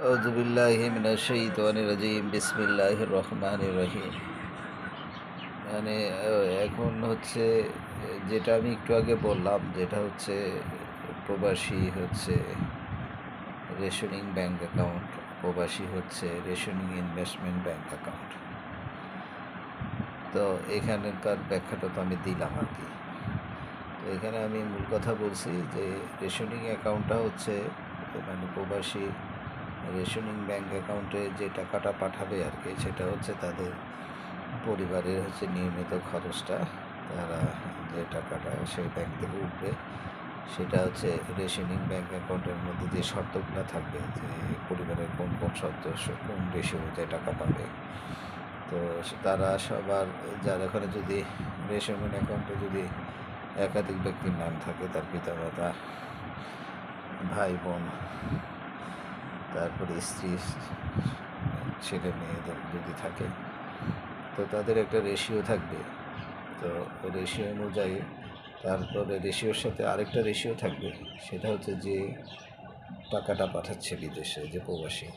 আউযুবিল্লাহি মিনাশ শাইতানির রাজিম বিসমিল্লাহির রহমানির রহিম। মানে এখন হচ্ছে যেটা আমি একটু আগে বললাম, যেটা হচ্ছে প্রবাসী হচ্ছে রেশনিং ব্যাংক অ্যাকাউন্ট, প্রবাসী হচ্ছে রেশনিং ইনভেস্টমেন্ট ব্যাংক অ্যাকাউন্ট। তো এখানকার ব্যাখ্যাটা তো আমি দিলাম আর কি। তো এখানে আমি মূল কথা বলছি যে রেশনিং অ্যাকাউন্টটা হচ্ছে মানে প্রবাসী রেশনিং ব্যাংক অ্যাকাউন্টে যে টাকাটা পাঠাবে আর কি, সেটা হচ্ছে তাদের পরিবারের হচ্ছে নিয়মিত খরচটা, তারা যে টাকাটা সেই ব্যাংক থেকে উঠবে সেটা হচ্ছে রেশনিং ব্যাংক অ্যাকাউন্টের মধ্যে যে শর্তগুলো থাকবে, যে পরিবারের কোন কোন সদস্য কোন রেশি অনুযায়ী টাকা পাবে। তো তারা সবার, যার এখানে যদি রেশনিং অ্যাকাউন্টে যদি একাধিক ব্যক্তির নাম থাকে, তার পিতামাতা, ভাই বোন, তারপরে স্ত্রী, ছেলে মেয়েদের যদি থাকে, তো তাদের একটা রেশিও থাকবে। তো রেশিও অনুযায়ী তারপরে রেশিওর সাথে আরেকটা রেশিও থাকবে, সেটা হচ্ছে যে টাকাটা পাঠাচ্ছে বিদেশে, যে প্রবাসী,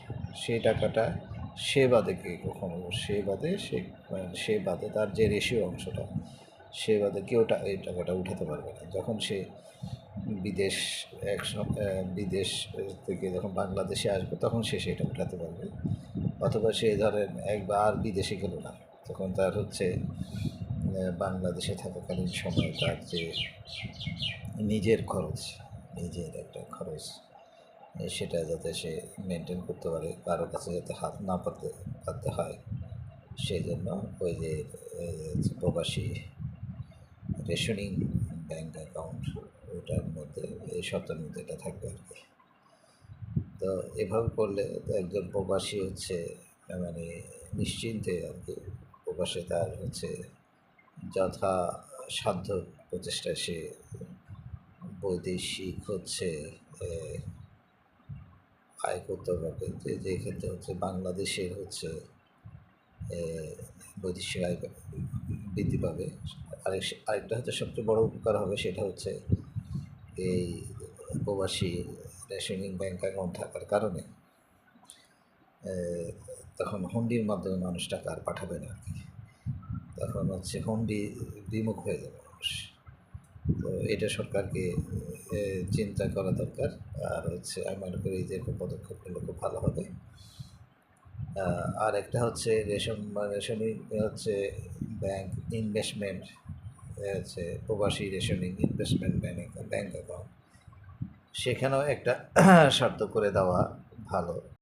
সেই টাকাটা সে বাদে কে কখনো সে বাদে তার যে রেশিও অংশটা, সে বাদে কেউ এই টাকাটা উঠাতে পারবে না। যখন সে বিদেশ বিদেশ থেকে যখন বাংলাদেশে আসবে, তখন সে সেটা উঠাতে পারবে। অথবা সে ধরেন একবার বিদেশে গেল না, তখন তার হচ্ছে বাংলাদেশে থাকাকালীন সময় তার যে নিজের খরচ, নিজের একটা খরচ, সেটা যাতে সে মেনটেন করতে পারে, কারোর কাছে যাতে হাত না পাততে হয়, সেই জন্য ওই যে প্রবাসী রেশনিং ব্যাংক অ্যাকাউন্ট, ওটার মধ্যে এই শর্তের মধ্যে এটা থাকবে আর কি। তো এভাবে করলে তো একজন প্রবাসী হচ্ছে মানে নিশ্চিন্তে আর কি, প্রবাসে তার হচ্ছে যথাসাধ্য প্রচেষ্টায় সে বৈদেশিক হচ্ছে আয় করতে পারবে। যে ক্ষেত্রে হচ্ছে বাংলাদেশের হচ্ছে বৈদেশিক আয় বৃদ্ধি পাবে। আরেকটা হচ্ছে সবচেয়ে বড় উপকার হবে, সেটা হচ্ছে এই প্রবাসী রেশনিং ব্যাংক অ্যাকাউন্ট থাকার কারণে তখন হুন্ডির মাধ্যমে মানুষ টাকা আর পাঠাবে না আর কি। তখন হচ্ছে হুন্ডি বিমুখ হয়ে যাবে মানুষ। তো এটা সরকারকে চিন্তা করা দরকার। আর হচ্ছে আমি মনে করি যে পদক্ষেপ নিলে খুব ভালো হবে। আর একটা হচ্ছে রেশনিং হচ্ছে ব্যাংক ইনভেস্টমেন্ট, হচ্ছে প্রবাসী রেশনিং ইনভেস্টমেন্ট ব্যাংক অ্যাকাউন্ট, সেখানেও একটা শর্ত করে দেওয়া ভালো।